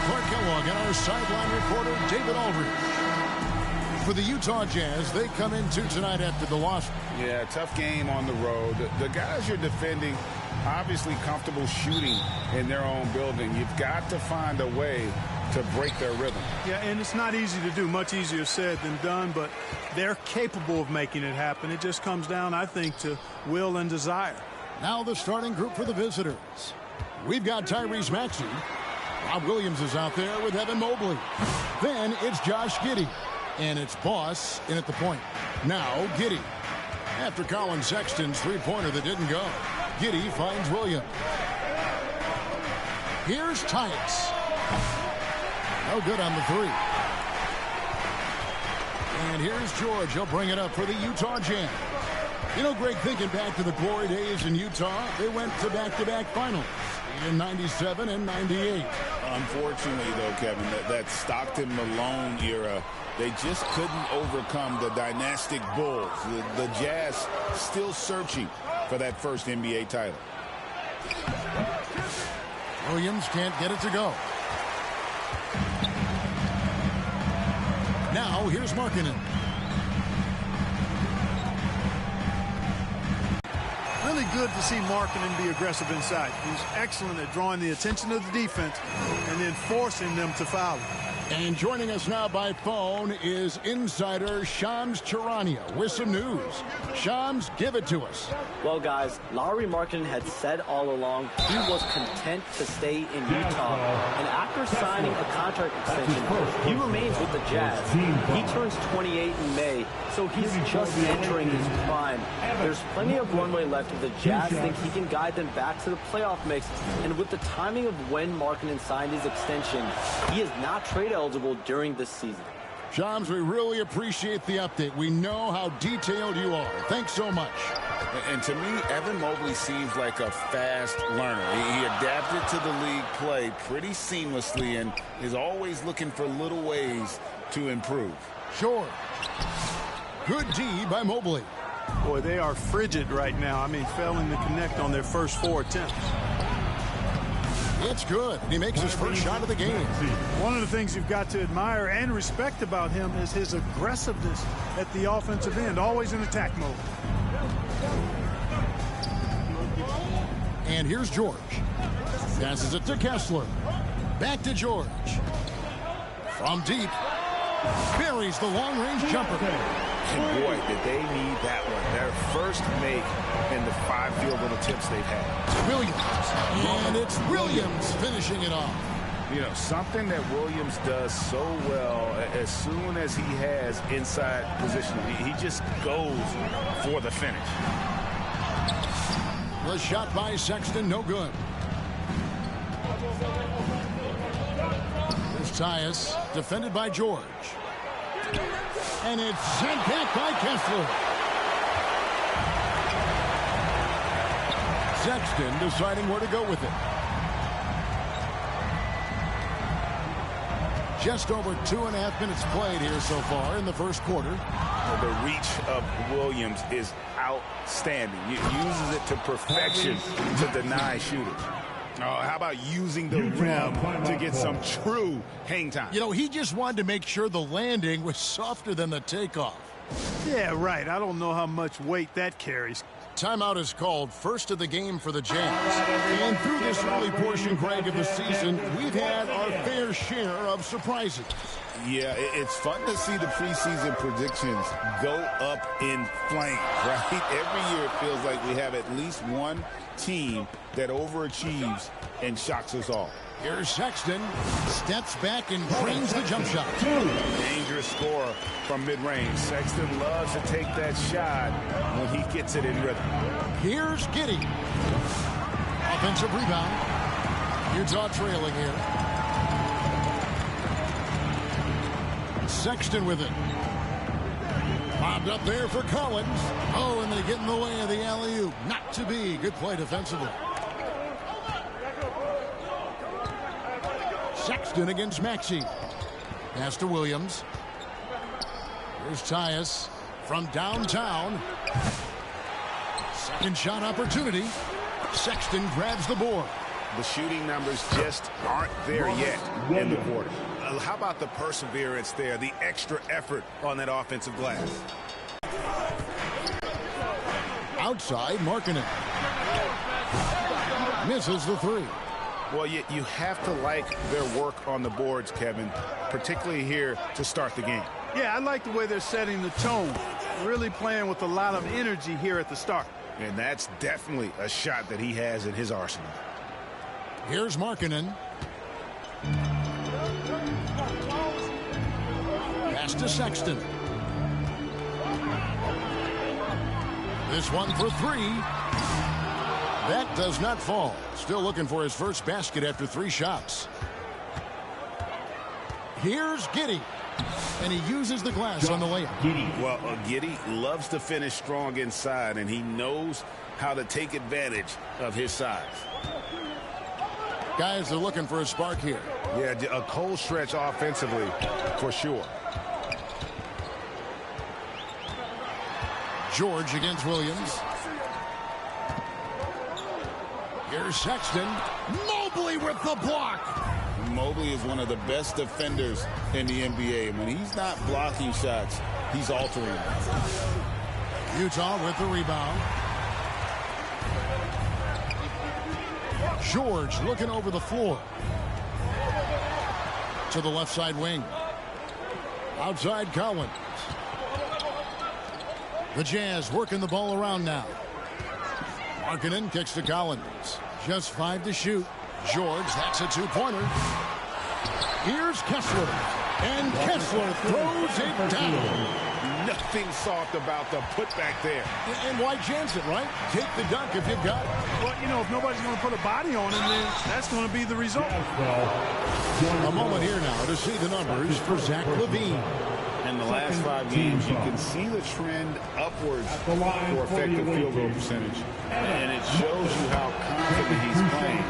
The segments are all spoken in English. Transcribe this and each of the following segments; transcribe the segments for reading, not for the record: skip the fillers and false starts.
Clark Kellogg and our sideline reporter, David Aldridge. For the Utah Jazz, they come into tonight after the loss. Yeah, tough game on the road. The guys you're defending, obviously comfortable shooting in their own building. You've got to find a way to break their rhythm. Yeah, and it's not easy to do. Much easier said than done, but they're capable of making it happen. It just comes down, I think, to will and desire. Now the starting group for the visitors. We've got Tyrese Maxey. Rob Williams is out there with Evan Mobley. Then it's Josh Giddey. And it's Boss in at the point. Now Giddey. After Colin Sexton's three-pointer that didn't go, Giddey finds Williams. Here's Tyus. No good on the three. And here's George. He'll bring it up for the Utah Jazz. You know, Greg, thinking back to the glory days in Utah, they went to back-to-back finals in 97 and 98. Unfortunately, though, Kevin, that Stockton-Malone era, they just couldn't overcome the dynastic Bulls. The Jazz still searching for that first NBA title. Williams can't get it to go. Now here's Markkanen. Really good to see Markkanen be aggressive inside. He's excellent at drawing the attention of the defense and then forcing them to foul him. And joining us now by phone is insider Shams Charania with some news. Shams, give it to us. Well, guys, Lauri Markkanen had said all along he was content to stay in Utah. And after signing a contract extension, he remains with the Jazz. He turns 28 in May, so he's just entering his prime. There's plenty of runway left if the Jazz think he can guide them back to the playoff mix. And with the timing of when Markkanen signed his extension, he is not trade eligible during this season. Shams, we really appreciate the update. We know how detailed you are. Thanks so much. And to me, Evan Mobley seems like a fast learner. He adapted to the league play pretty seamlessly and is always looking for little ways to improve. Sure. Good D by Mobley. Boy, they are frigid right now. I mean, failing to connect on their first 4 attempts. It's good. He makes his first shot of the game. One of the things you've got to admire and respect about him is his aggressiveness at the offensive end, always in attack mode. And here's George. Passes it to Kessler. Back to George. From deep. Buries the long-range jumper. And boy, did they need that one. Their first make in the 5 field goal attempts they've had. Williams. And it's Williams finishing it off. You know, something that Williams does so well, as soon as he has inside position, he just goes for the finish. The shot by Sexton, no good. There's Tyus, defended by George. And it's sent back by Kessler. Sexton deciding where to go with it. Just over 2.5 minutes played here so far in the first quarter. Well, the reach of Williams is outstanding. He uses it to perfection to deny shooters. How about using the rim to get some true hang time? You know, he just wanted to make sure the landing was softer than the takeoff. Yeah, right. I don't know how much weight that carries. Timeout is called, first of the game for the Jazz. And through this early portion, Greg, of the season, we've had our fair share of surprises. Yeah, it's fun to see the preseason predictions go up in flames, right? Every year it feels like we have at least one team that overachieves and shocks us all. Here's Sexton, steps back and drains the jump shot. Dangerous scorer from mid-range. Sexton loves to take that shot when he gets it in rhythm. Here's Giddey. Offensive rebound. Utah trailing here. Sexton with it. Bobbed up there for Collins. Oh, and they get in the way of the alley-oop. Not to be. Good play defensively. Sexton against Maxey. Pass to Williams. Here's Tyus from downtown. Second shot opportunity. Sexton grabs the board. The shooting numbers just aren't there yet in the quarter. How about the perseverance there, the extra effort on that offensive glass? Outside, Markkanen. Misses the three. Well, you have to like their work on the boards, Kevin, particularly here to start the game. Yeah, I like the way they're setting the tone. Really playing with a lot of energy here at the start. And that's definitely a shot that he has in his arsenal. Here's Markkanen. Pass to Sexton. This one for three. That does not fall. Still looking for his first basket after 3 shots. Here's Giddey. And he uses the glass on the layup. Well, Giddey loves to finish strong inside, and he knows how to take advantage of his size. Guys are looking for a spark here. Yeah, a cold stretch offensively for sure. George against Williams. Here's Sexton. Mobley with the block. Mobley is one of the best defenders in the NBA. When he's not blocking shots, he's altering them. Utah with the rebound. George looking over the floor. To the left side wing. Outside Collins. The Jazz working the ball around now. Markkanen kicks to Collins. Just 5 to shoot. George, that's a 2-pointer. Here's Kessler. And Kessler throws it down. Nothing soft about the putback there. And why chance it, right? Take the dunk if you've got it. Well, you know, if nobody's going to put a body on him, then that's going to be the result. A moment here now to see the numbers for Zach LaVine. In the last 5 games, you can see the trend upwards for effective field goal percentage. And it shows you how confident he's playing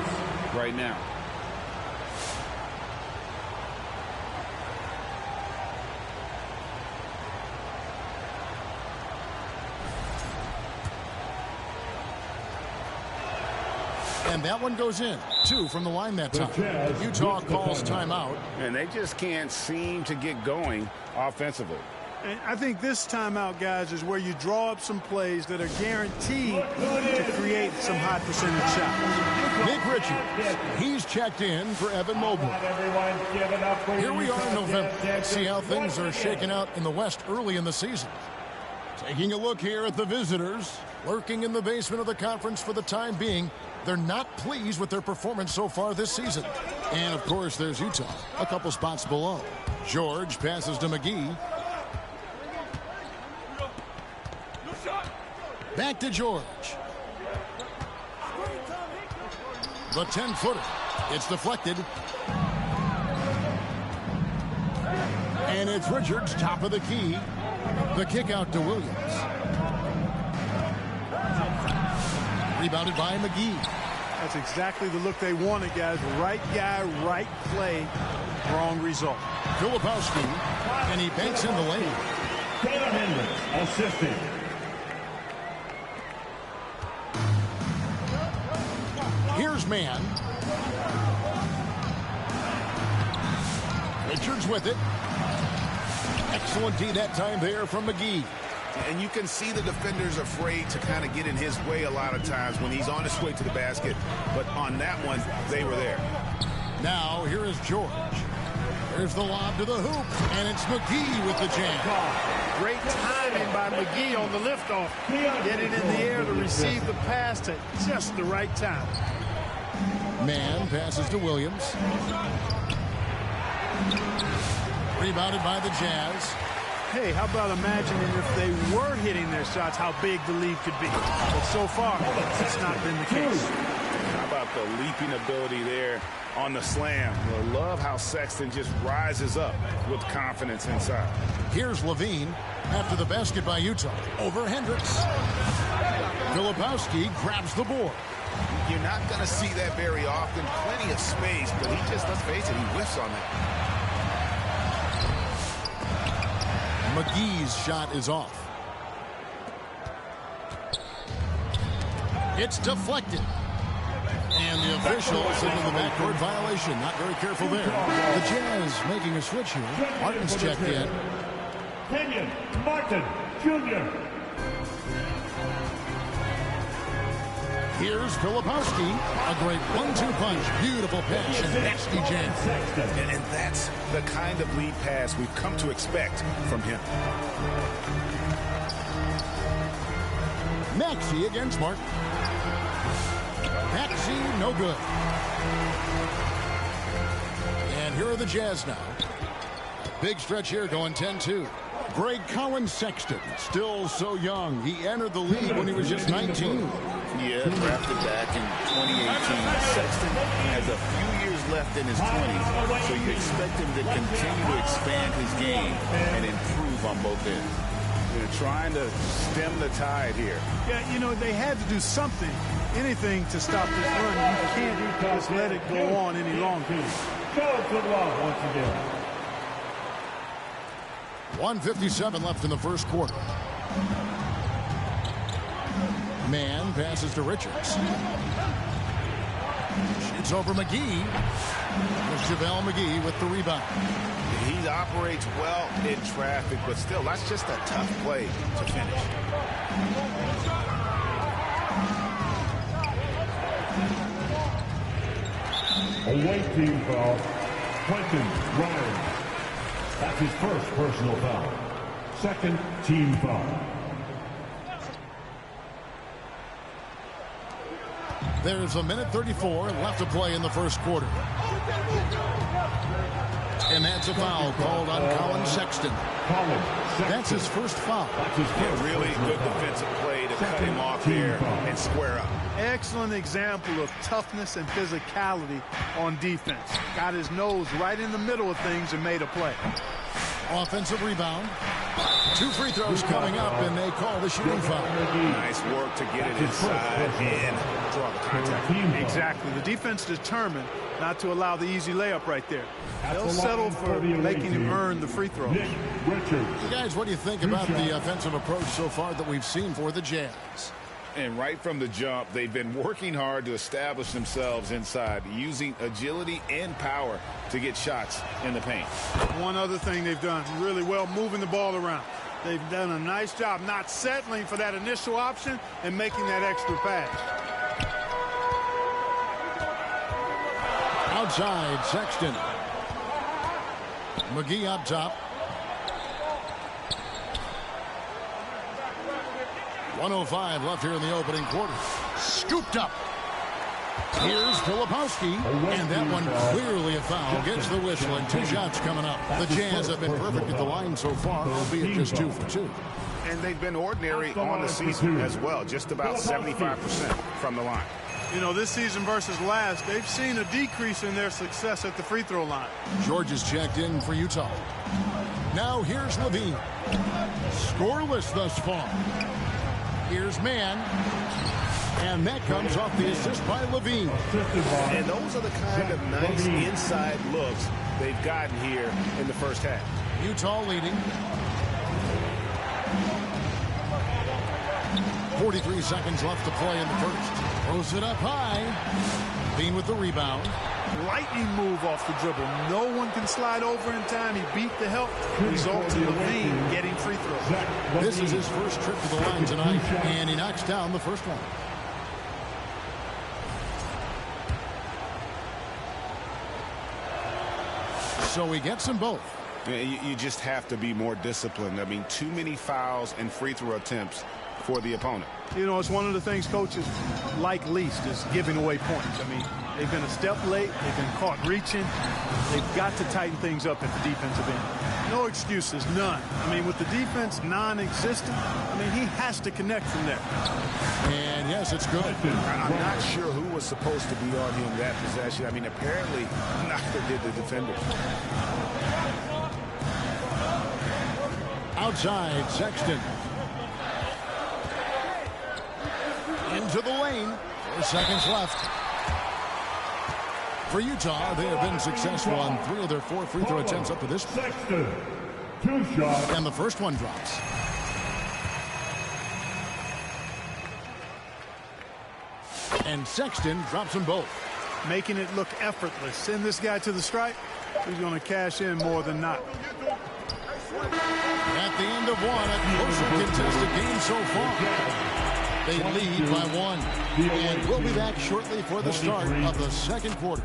right now. And that one goes in. 2 from the line that time. Utah calls timeout. And they just can't seem to get going offensively. And I think this timeout, guys, is where you draw up some plays that are guaranteed to create some high percentage shots. Nick Richards, he's checked in for Evan Mobley. Here we are in November. Let's see how things are shaking out in the West early in the season. Taking a look here at the visitors, lurking in the basement of the conference for the time being. They're not pleased with their performance so far this season. And, of course, there's Utah, a couple spots below. George passes to McGee. Back to George. The 10-footer. It's deflected. And it's Richards, top of the key. The kick out to Williams. Rebounded by McGee. That's exactly the look they wanted, guys. Right guy, right play, wrong result. Filipowski, and he banks in the lane. Taylor Hendricks, assistant. Here's Mann. Richards with it. Excellent D that time there from McGee. And you can see the defenders afraid to kind of get in his way a lot of times when he's on his way to the basket. But on that one, they were there. Now, here is George. There's the lob to the hoop, and it's McGee with the jam. Great timing by McGee on the liftoff. Getting in the air to receive the pass at just the right time. Mann passes to Williams. Rebounded by the Jazz. Hey, how about imagining if they were hitting their shots, how big the lead could be. But so far, it's not been the case. How about the leaping ability there on the slam? I love how Sexton just rises up with confidence inside. Here's LaVine after the basket by Utah. Over Hendricks. Filipowski grabs the board. You're not going to see that very often. Plenty of space, but he just, let's face it, he whiffs on that. McGee's shot is off. It's deflected. And the officials into the backcourt violation. Not very careful there. The Jazz making a switch here. Martin's checked in. Kenyon Martin, Jr. Here's Filipowski. A great 1-2 punch. Beautiful pass and nasty jam. And that's the kind of lead pass we've come to expect from him. Maxey against Martin. Maxey, no good. And here are the Jazz now. Big stretch here going 10-2. Greg Collins-Sexton, still so young. He entered the league when he was just 19. Yeah, drafted back in 2018. Sexton has a few years left in his 20s, so you expect him to continue to expand his game and improve on both ends. They're trying to stem the tide here. Yeah, you know, they had to do something, anything to stop this run. You can't just let it go on any longer. Show good love once again. 1:57 left in the first quarter. Man passes to Richards. Shoots over McGee. There's JaVale McGee with the rebound. He operates well in traffic, but still, that's just a tough play to finish. Away team foul. Quentin Ryan. That's his first personal foul. Second team foul. There's 1:34 left to play in the first quarter. And that's a foul called on Collins-Sexton. That's his first foul. Yeah, really good defensive play to cut him off here and square up. Excellent example of toughness and physicality on defense. Got his nose right in the middle of things and made a play. Offensive rebound. 2 free throws coming up, and they call the shooting foul. Nice work to get it inside and draw the contact. Exactly. The defense determined not to allow the easy layup right there. They'll settle for making him earn the free throw. You guys, what do you think about the offensive approach so far that we've seen for the Jazz? And right from the jump, they've been working hard to establish themselves inside, using agility and power to get shots in the paint. One other thing they've done really well, moving the ball around. They've done a nice job not settling for that initial option and making that extra pass. Outside, Sexton. McGee up top. 1:05 left here in the opening quarter. Scooped up. Here's Filipowski, and that one clearly a foul. Gets the whistle, and 2 shots coming up. The Jazz have been perfect at the line so far, albeit just 2 for 2. And they've been ordinary on the season as well, just about 75% from the line. You know, this season versus last, they've seen a decrease in their success at the free throw line. George is checked in for Utah. Now here's Levine. Scoreless thus far. Here's Mann. And that comes off the assist by Levine. And those are the kind of nice inside looks they've gotten here in the first half. Utah leading. 43 seconds left to play in the first. Throws it up high. Levine with the rebound. Lightning move off the dribble. No one can slide over in time. He beat the help. Results in Levine getting free throws. This is his first trip to the line tonight, and he knocks down the first one. So he gets them both. You just have to be more disciplined. I mean, too many fouls and free throw attempts for the opponent. You know, it's one of the things coaches like least is giving away points. I mean, they've been a step late. They've been caught reaching. They've got to tighten things up at the defensive end. No excuses, none. I mean, with the defense non-existent, I mean, he has to connect from there. And yes, it's good. I'm not sure who was supposed to be on him that possession. I mean, apparently neither did the defender. Outside, Sexton. Into the lane. 4 seconds left. For Utah, they have been successful on 3 of their 4 free throw attempts up to this point. Sexton, 2 shots. And the first one drops. And Sexton drops them both. Making it look effortless. Send this guy to the stripe. He's going to cash in more than not. At the end of one, a closely contested game so far. They lead by 1. And we'll be back shortly for the start of the second quarter.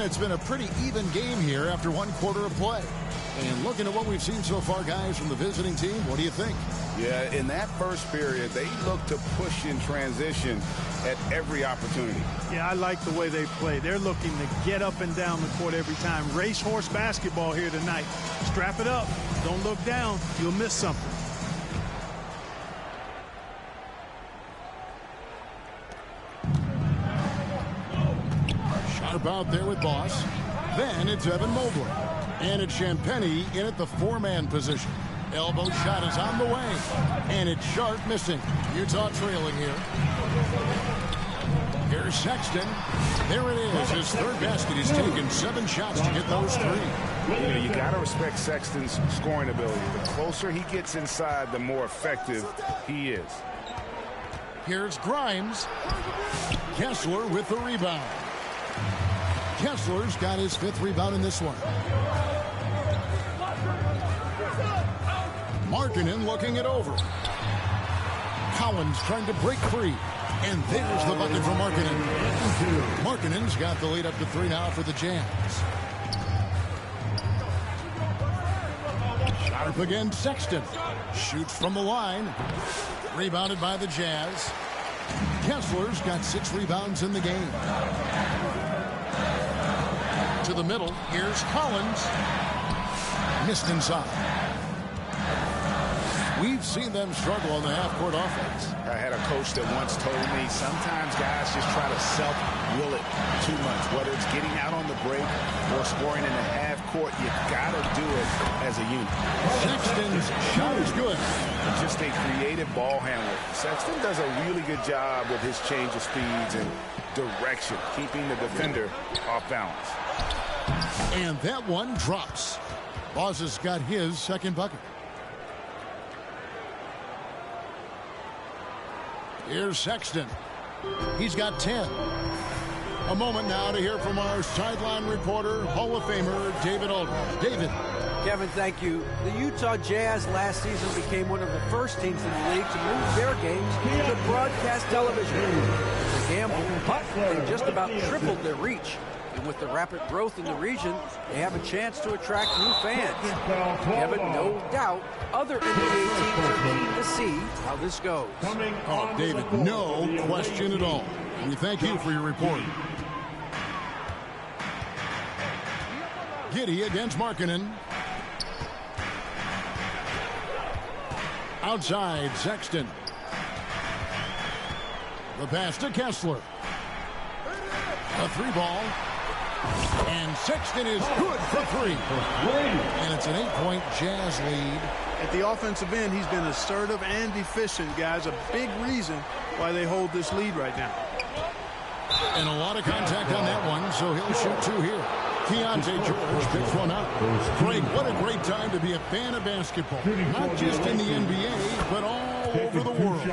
it's been a pretty even game here after one quarter of play. And looking at what we've seen so far, guys, from the visiting team, what do you think? Yeah, in that first period, they looked to push in transition at every opportunity. Yeah, I like the way they play. They're looking to get up and down the court every time. Racehorse basketball here tonight. Strap it up. Don't look down. You'll miss something. Sharp out there with Boss. Then it's Evan Mobley. And it's Champagnie in at the four-man position. Elbow shot is on the way. And it's Sharp missing. Utah trailing here. Here's Sexton. There it is. His third basket. He's taken 7 shots to get those 3. You know, you got to respect Sexton's scoring ability. The closer he gets inside, the more effective he is. Here's Grimes. Kessler with the rebound. Kessler's got his 5th rebound in this one. Markkanen looking it over. Collins trying to break free. And there's the bucket for Markkanen. Markkanen's got the lead up to 3 now for the Jazz. Sharp against Sexton. Shoots from the line. Rebounded by the Jazz. Kessler's got 6 rebounds in the game. To the middle. Here's Collins. Missed inside. We've seen them struggle on the half-court offense. I had a coach that once told me sometimes guys just try to self-will it too much. Whether it's getting out on the break or scoring in the half-court, you got to do it as a unit. Sexton's shot is good. Just a creative ball handler. Sexton does a really good job with his change of speeds and direction, keeping the defender off balance. And that one drops. Boss has got his second bucket. Here's Sexton. He's got 10. A moment now to hear from our sideline reporter, Hall of Famer David Aldridge. David. Kevin, thank you. The Utah Jazz last season became one of the first teams in the league to move their games to broadcast television. It's a gamble, but they just about tripled their reach. And with the rapid growth in the region, they have a chance to attract new fans. Kevin, no doubt, other NBA teams are keen to see how this goes. Oh, David, no question at all. We thank you for your report. Giddey against Markkanen. Outside, Sexton. The pass to Kessler. A 3-ball. And Sexton is good for 3. And it's an 8-point Jazz lead. At the offensive end, he's been assertive and efficient, guys. A big reason why they hold this lead right now. And a lot of contact on that one, so he'll shoot 2 here. Keontae George picks one up. Greg, what a great time to be a fan of basketball. Not just in the NBA, but all over the world.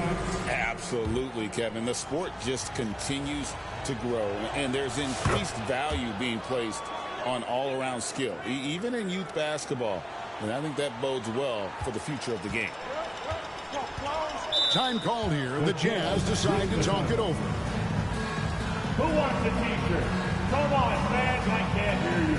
Absolutely, Kevin. The sport just continues to grow, and there's increased value being placed on all-around skill, even in youth basketball. And I think that bodes well for the future of the game. Time called here. The Jazz decide to talk it over. Who wants the t-shirt? Come on, fans, I can't hear you.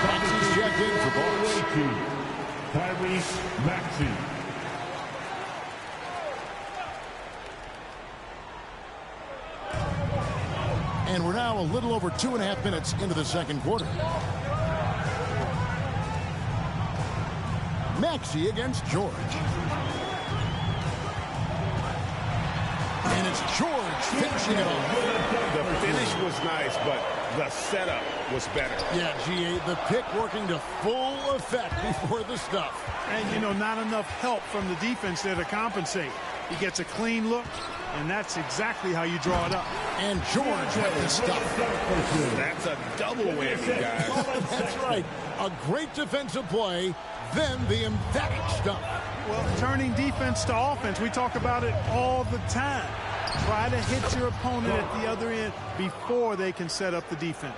Maxey's checked in for Boss. Tyrese Maxey. And we're now a little over 2.5 minutes into the second quarter. Maxey against George. And it's George finishing it off. The finish was nice, but the setup was better. Yeah, G8, the pick working to full effect before the stuff. And, you know, not enough help from the defense there to compensate. He gets a clean look, and that's exactly how you draw it up. And George with the stuff. That's a double whammy, guys. That's right. A great defensive play, then the emphatic stuff. Well, turning defense to offense, we talk about it all the time. Try to hit your opponent at the other end before they can set up the defense.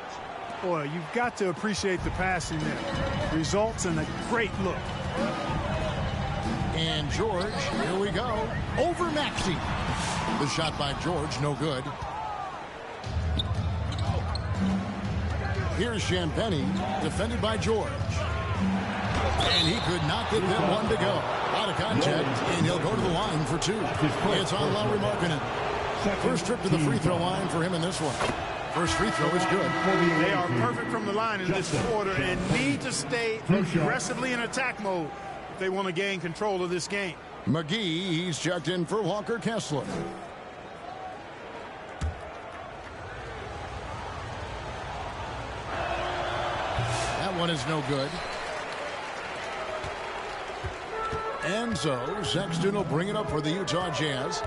Boy, you've got to appreciate the passing there. Results in a great look. And George, here we go, over Maxey. The shot by George, no good. Here's Champagny, defended by George. And he could not get that one to go. Out of contact, and he'll go to the line for two. It's on Lauri Markkanen. First trip to the free throw line for him in this one. First free throw is good. They are perfect from the line in this quarter and need to stay aggressively in attack mode if they want to gain control of this game. McGee, he's checked in for Walker Kessler. That one is no good. And so Sexton will bring it up for the Utah Jazz.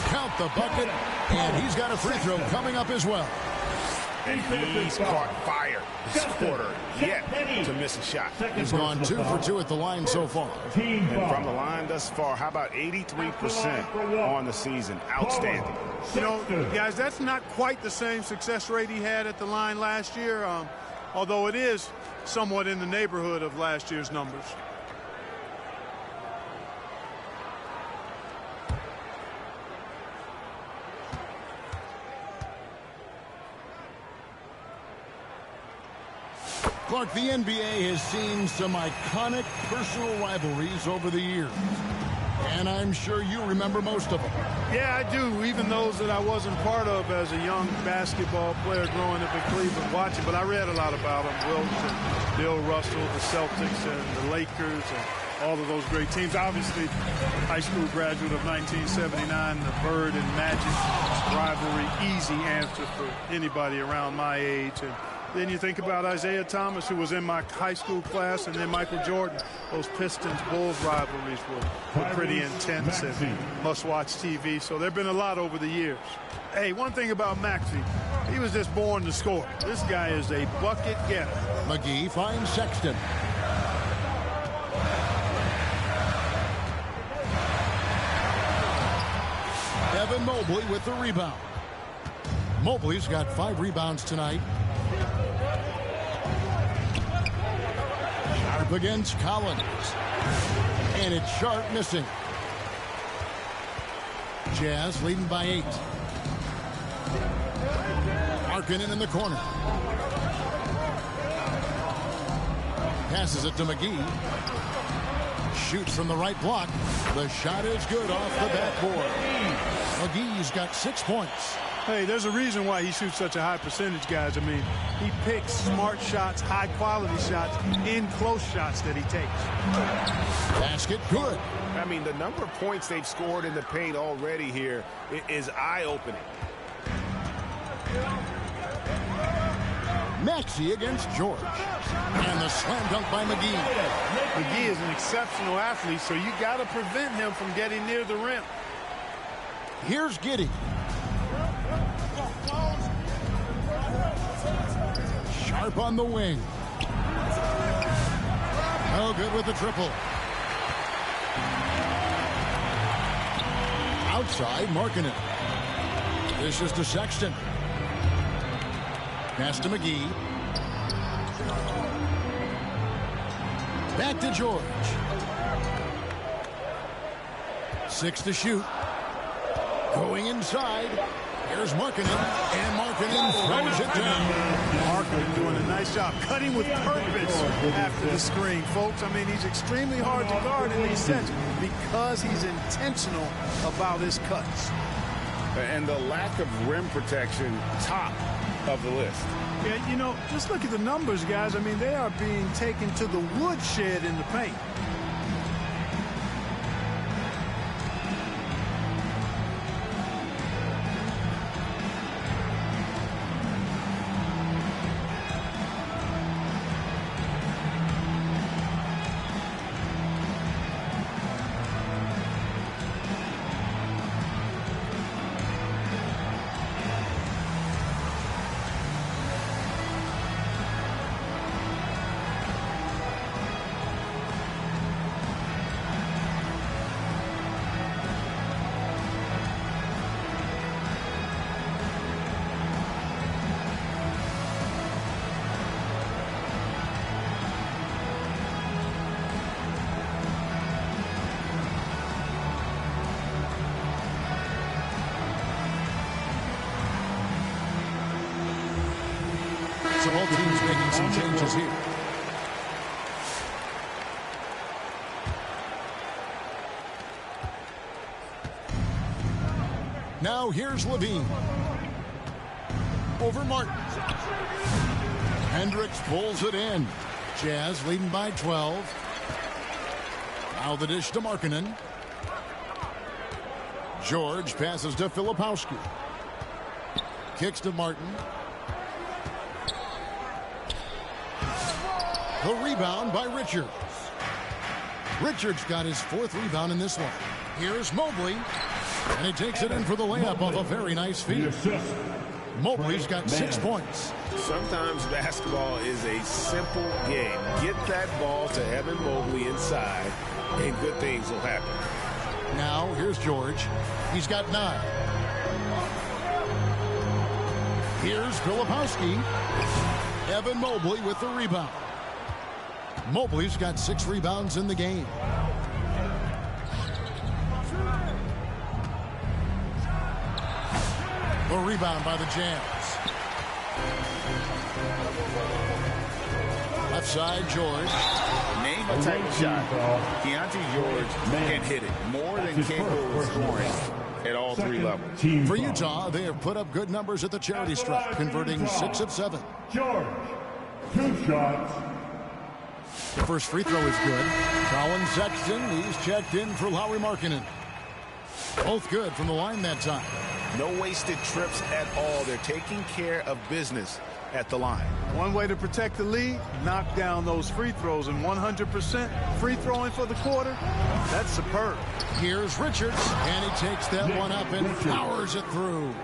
Count the bucket, and he's got a free throw coming up as well. And he's caught fire this quarter yet to miss a shot. He's gone 2 for 2 at the line so far. And from the line thus far, how about 83% on the season? Outstanding. You know, guys, that's not quite the same success rate he had at the line last year, although it is somewhat in the neighborhood of last year's numbers. Clark, the NBA has seen some iconic personal rivalries over the years. And I'm sure you remember most of them. Yeah, I do, even those that I wasn't part of as a young basketball player growing up in Cleveland watching. But I read a lot about them. Wilson, Bill Russell, the Celtics, and the Lakers, and all of those great teams. Obviously, high school graduate of 1979, the Bird and Magic rivalry, easy answer for anybody around my age. And then you think about Isaiah Thomas, who was in my high school class, and then Michael Jordan. Those Pistons-Bulls rivalries were pretty intense and must-watch TV. So there have been a lot over the years. Hey, one thing about Maxey, he was just born to score. This guy is a bucket getter. McGee finds Sexton. Evan Mobley with the rebound. Mobley's got 5 rebounds tonight. Sharp against Collins. And it's Sharp missing. Jazz leading by 8. Markkanen in the corner. Passes it to McGee. Shoots from the right block. The shot is good off the backboard. McGee's got 6 points. Hey, there's a reason why he shoots such a high percentage, guys. I mean, he picks smart shots, high-quality shots, in close shots that he takes. Basket good. I mean, the number of points they've scored in the paint already here is eye-opening. Maxey against George. And the slam dunk by McGee. McGee is an exceptional athlete, so you got to prevent him from getting near the rim. Here's Giddey. Sharp on the wing. Oh, good with the triple. Outside, Markkanen. This is to Sexton. Pass to McGee. Back to George. 6 to shoot. Going inside. Here's Markkanen, and Markkanen throws it down. Markkanen doing a nice job cutting with purpose after the screen, folks. I mean, he's extremely hard to guard in these sets because he's intentional about his cuts. And the lack of rim protection, top of the list. Yeah, you know, just look at the numbers, guys. I mean, they are being taken to the woodshed in the paint. making some changes here. Now here's Levine. Over Martin. Hendricks pulls it in. Jazz leading by 12. Now the dish to Markkanen. George passes to Filipowski. Kicks to Martin. The rebound by Richards. Richards got his 4th rebound in this one. Here's Mobley. And he takes it in for the layup off a very nice feed. Mobley's got 6 points. Sometimes basketball is a simple game. Get that ball to Evan Mobley inside, and good things will happen. Now, here's George. He's got 9. Here's Filipowski. Evan Mobley with the rebound. Mobley's got 6 rebounds in the game. The rebound by the Jazz. Left side, George. Name a type of shot. Keontae George can hit it more than capable of scoring at all 3 levels. For Utah, they have put up good numbers at the charity stripe, converting 6 of 7. George, 2 shots. The first free throw is good. Colin Sexton, he's checked in for Lauri Markkanen. Both good from the line that time. No wasted trips at all. They're taking care of business at the line. One way to protect the lead, knock down those free throws, and 100% free throwing for the quarter, that's superb. Here's Richards, and he takes that one up and powers it through.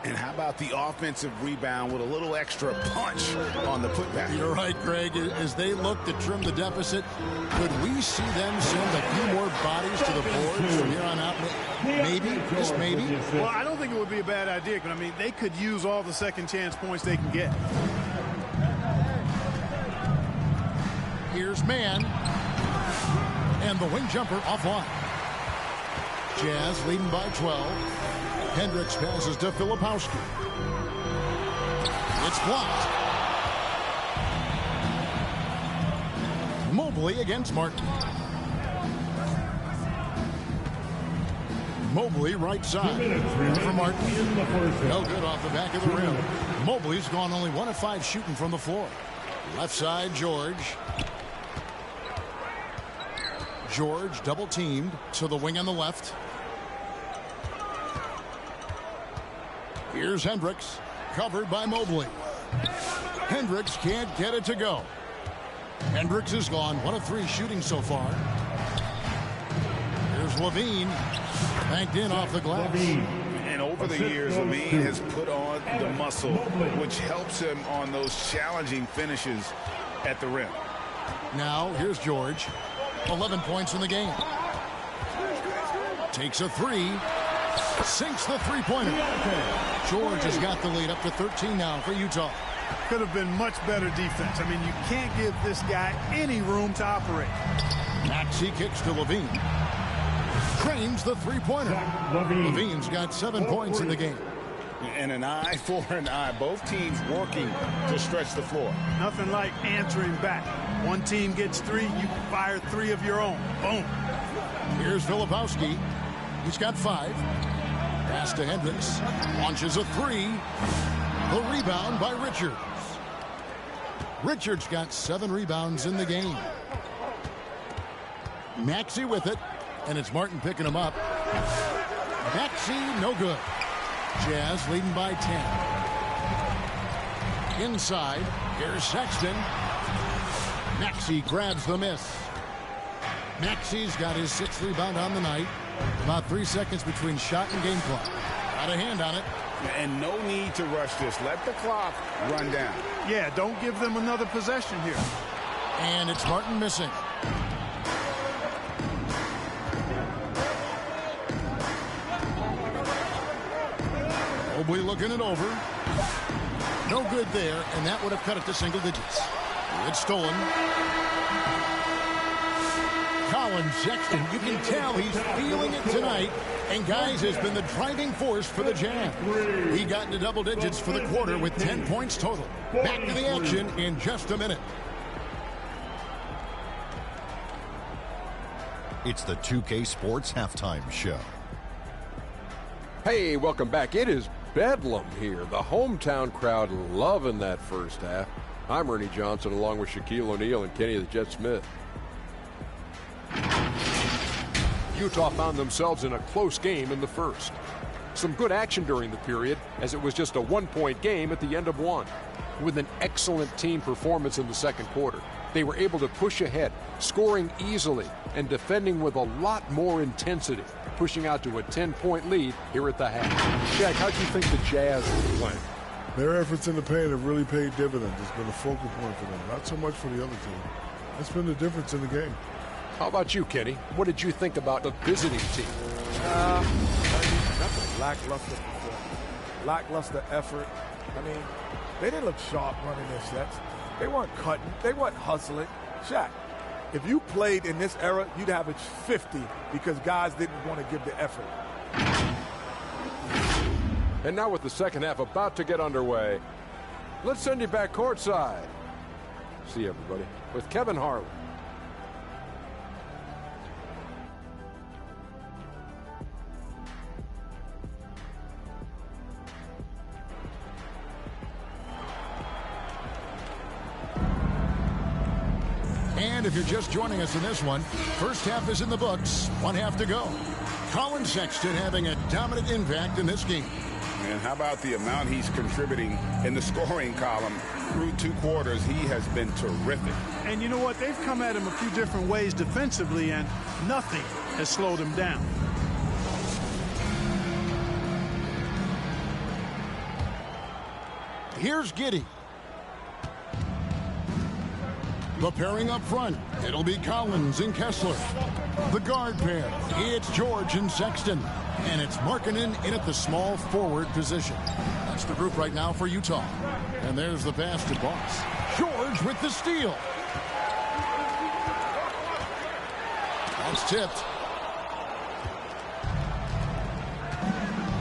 And how about the offensive rebound with a little extra punch on the putback? You're right, Greg. As they look to trim the deficit, could we see them send a few more bodies to the boards from here on out? Maybe, just maybe. Well, I don't think it would be a bad idea, but I mean, they could use all the second chance points they can get. Here's Mann. And the wing jumper offline. Jazz leading by 12. Hendricks passes to Filipowski. It's blocked. Mobley against Martin. Mobley right side. For Martin. No good off the back of the rim. Mobley's gone only 1 of 5 shooting from the floor. Left side, George. George double teamed to the wing on the left. Here's Hendricks, covered by Mobley. Hendricks can't get it to go. Hendricks has gone 1 of 3 shooting so far. Here's Levine, banked in off the glass. And over the years, Levine has put on the muscle, which helps him on those challenging finishes at the rim. Now, here's George. 11 points in the game. Takes a 3. Sinks the three-pointer. George has got the lead up to 13 now for Utah. Could have been much better defense. I mean, you can't give this guy any room to operate. Maxey kicks to Levine. Trains the three-pointer. Levine's got 7 points in the game. And an eye for an eye. Both teams working to stretch the floor. Nothing like answering back. One team gets 3, you fire 3 of your own. Boom. Here's Filipowski. He's got 5. Pass to Hendricks. Launches a 3. The rebound by Richards. Richards got 7 rebounds in the game. Maxey with it. And it's Martin picking him up. Maxey, no good. Jazz leading by 10. Inside, here's Sexton. Maxey grabs the miss. Maxey's got his 6th rebound on the night. About 3 seconds between shot and game clock. Got a hand on it. And no need to rush this. Let the clock run down. Yeah, don't give them another possession here. And it's Martin missing. Mobley looking it over. No good there, and that would have cut it to single digits. It's stolen. Colin Sexton, you can tell he's feeling it tonight. And, guys, has been the driving force for the Jazz. He got into double digits for the quarter with 10 points total. Back to the action in just a minute. It's the 2K Sports Halftime Show. Hey, welcome back. It is bedlam here. The hometown crowd loving that first half. I'm Ernie Johnson along with Shaquille O'Neal and Kenny the Jet Smith. Utah found themselves in a close game in the first. Some good action during the period, as it was just a one-point game at the end of one. With an excellent team performance in the second quarter, they were able to push ahead, scoring easily and defending with a lot more intensity, pushing out to a 10-point lead here at the half. Jack, how do you think the Jazz are playing? Their efforts in the paint have really paid dividends. It's been a focal point for them, not so much for the other team. That's been the difference in the game. How about you, Kenny? What did you think about the visiting team? Nothing. Lackluster performance. Lackluster effort. I mean, they didn't look sharp running their sets. They weren't cutting. They weren't hustling. Shaq, if you played in this era, you'd average 50 because guys didn't want to give the effort. And now with the second half about to get underway, let's send you back courtside. See everybody with Kevin Harlan. And if you're just joining us in this one, first half is in the books, one half to go. Colin Sexton having a dominant impact in this game. And how about the amount he's contributing in the scoring column through 2 quarters? He has been terrific. And you know what? They've come at him a few different ways defensively, and nothing has slowed him down. Here's Giddey. The pairing up front, it'll be Collins and Kessler. The guard pair, it's George and Sexton. And it's Markkanen in at the small forward position. That's the group right now for Utah. And there's the pass to Boss. George with the steal. That's tipped.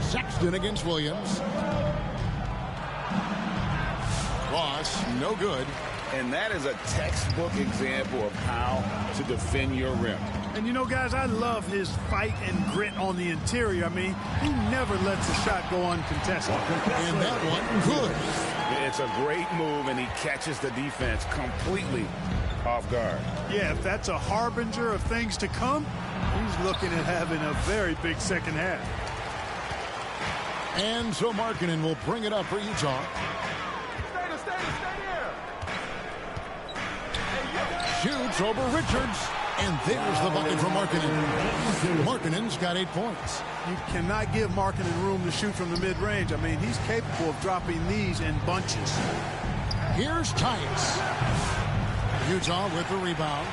Sexton against Williams. Boss, no good. And that is a textbook example of how to defend your rim. And you know, guys, I love his fight and grit on the interior. I mean, he never lets a shot go uncontested. And that one, good. It's a great move, and he catches the defense completely off guard. Yeah, if that's a harbinger of things to come, he's looking at having a very big second half. And so Markkanen will bring it up for Utah. Shoots over Richards. And there's the bucket for Markkanen. Markkanen's got 8 points. You cannot give Markkanen room to shoot from the mid-range. I mean, he's capable of dropping these in bunches. Here's Tyus. Utah with the rebound.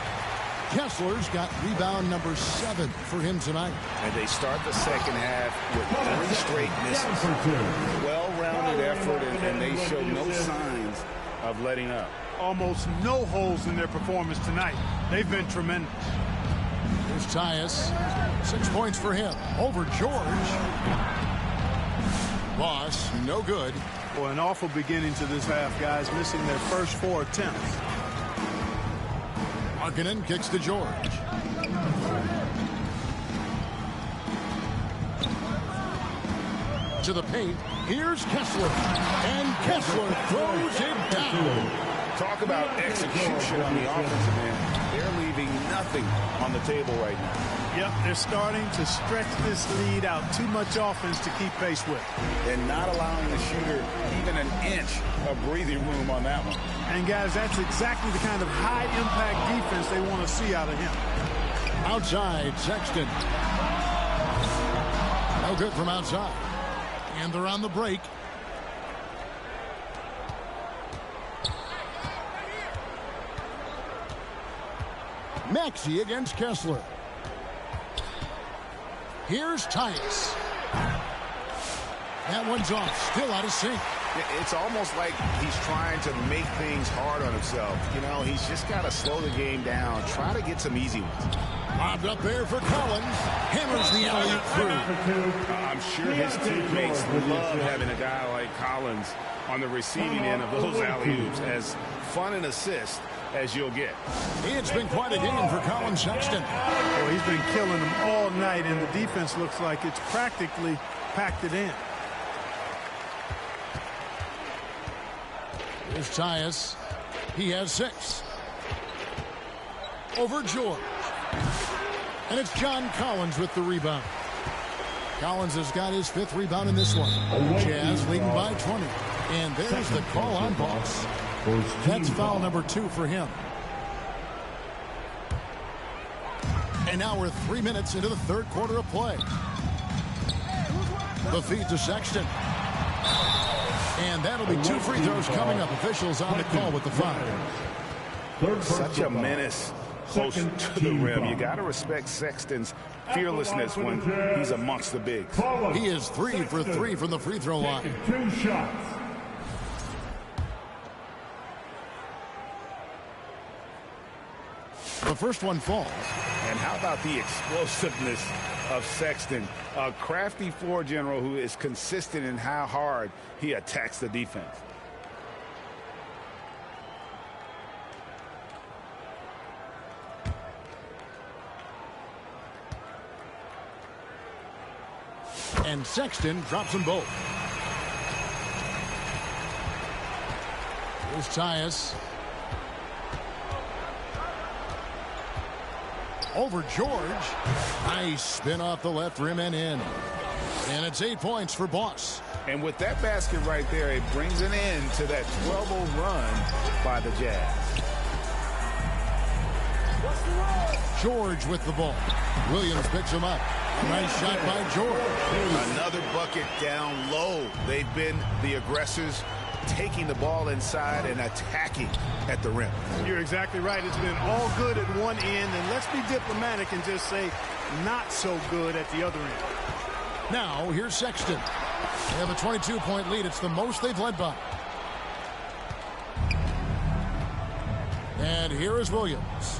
Kessler's got rebound number 7 for him tonight. And they start the second half with 3 straight misses. Well-rounded effort, and they show no signs of letting up. Almost no holes in their performance tonight. They've been tremendous. Here's Tyus. 6 points for him. Over George. Boss, no good. Boy, an awful beginning to this half, guys. Missing their first 4 attempts. Markkanen kicks to George. To the paint. Here's Kessler. And Kessler throws it down. Talk about execution on the offensive end. They're leaving nothing on the table right now. Yep, they're starting to stretch this lead out. Too much offense to keep pace with. And not allowing the shooter even an inch of breathing room on that one. And, guys, that's exactly the kind of high-impact defense they want to see out of him. Outside, Sexton. No good from outside. And they're on the break. Maxey against Kessler. Here's Tyus. That one's off. Still out of sync. It's almost like he's trying to make things hard on himself. You know, he's just got to slow the game down, try to get some easy ones. Lobbed up there for Collins. Hammers the alley-oop through. I'm sure his teammates love having a guy like Collins on the receiving end of those alley-oops. As fun an assist as you'll get. It's been quite a game for Colin Sexton. Well, he's been killing them all night, and the defense looks like it's practically packed it in. Here's Tyus. He has 6. Over George. And it's John Collins with the rebound. Collins has got his 5th rebound in this one. Jazz leading by 20. And there's the call on Boss. That's foul number 2 for him. And now we're 3 minutes into the 3rd quarter of play. The feed to Sexton. And that'll be 2 free throws coming up. Officials on the call with the foul. Such a menace close to the rim. You got to respect Sexton's fearlessness when he's amongst the bigs. He is 3 for 3 from the free throw line. 2 shots. The first one falls. And how about the explosiveness of Sexton? A crafty floor general who is consistent in how hard he attacks the defense. And Sexton drops them both. Here's Tyus. Over George. Nice spin off the left rim and in. And it's 8 points for Boss. And with that basket right there, it brings an end to that 12-0 run by the Jazz. George with the ball. Williams picks him up. Nice shot by George. Another bucket down low. They've been the aggressors, taking the ball inside and attacking at the rim. You're exactly right. It's been all good at one end, and let's be diplomatic and just say not so good at the other end. Now, here's Sexton. They have a 22-point lead. It's the most they've led by. And here is Williams.